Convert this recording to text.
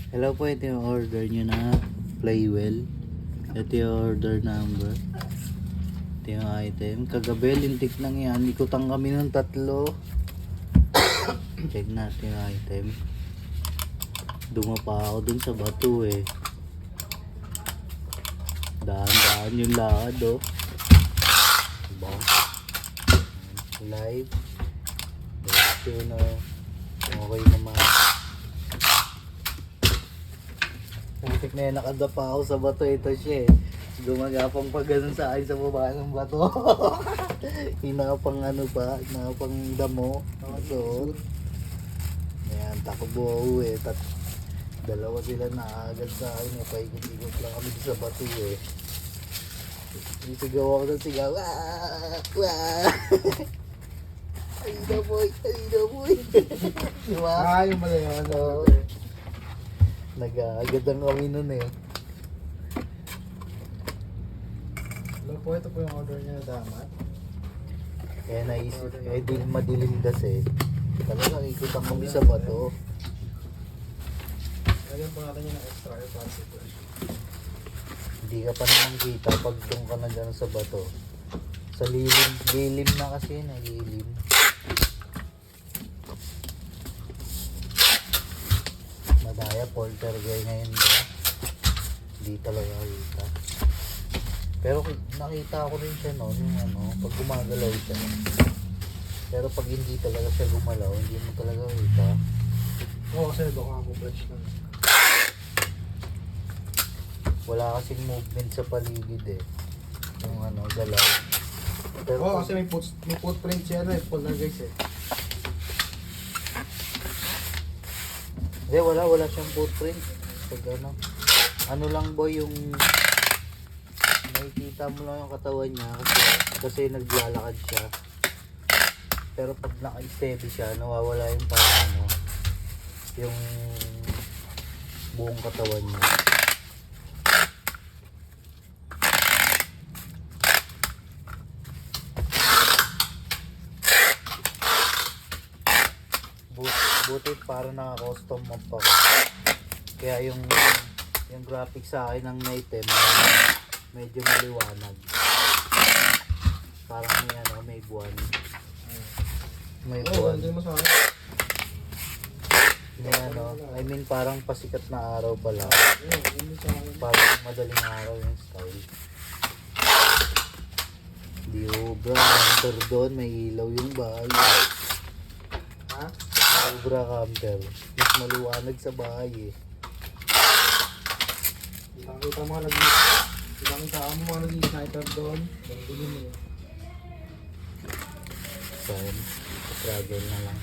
Hello po, ito yung order nyo na Playwell. Ito yung order number. Ito yung item. Kagabi, lintik lang yan. Ikutan kami ng 3. Check natin yung item. Dumapa ako dun sa bato eh. Daan-daan yung lakad oh. Diba? Live. Dito na. Okay naman. Putik na yan, nakadapa ako sa bato. Ito siya eh. Gumagapang pa ganun sa akin sa baba ng bato. Hinapang ano pa, hinapang damo. So, ayan, takbo eh. Dalawa sila na agad sa akin eh. Paikot-ikot lang kami sa bato eh. Sigaw ako ng sigaw. Wah! Wah! Ayun na boy! Ayun na boy! Diba? Yung mali yun. Oo. Nag-aagadan kami nun eh. Hello po, ito po yung order niya na damat. Kaya naisip, eh di madilim kasi. Talaga ikutan kami sa bato. Lagyan po natin yung extra air para sa flash. Hindi ka pa naman kita pag doon ka na dyan sa bato. Sa lilim, lilim na kasi yun eh, lilim. Madaya, poltergeist ngayon ba? Hindi talaga kita. Pero nakita ko rin siya noon, yung ano, pag gumagalaw siya. Pero pag hindi talaga siya gumalaw, hindi mo talaga kita. Oo, kasi doon ako flash lang. Wala kasing movement sa paligid eh. Yung ano, galaw. Pero Oo, kasi may footprint siya na eh, poltergeist eh. hindi, wala siyang footprint. Pag ano lang boy, yung nakikita mo lang yung katawan niya kasi naglalakad siya. Pero pag naka-steady siya, nawawala yung parang ano, yung buong katawan niya. Buti para naka-custom map ako. Kaya yung graphics sa akin ng night eh, medyo maliwanag. Parang may ano, may buwan. May Oo, buwan. hindi mo sa akin. May ano, I mean parang pasikat na araw pala. Oo, hindi sa akin. Parang madaling araw yung style. Di obra, counter doon, may ilaw yung bahay. Ha? Obra counter. Mas maliwanag sa bahay eh. Kita mo mga nag-sniper doon. Ganun mo eh. Saan? Struggle na lang.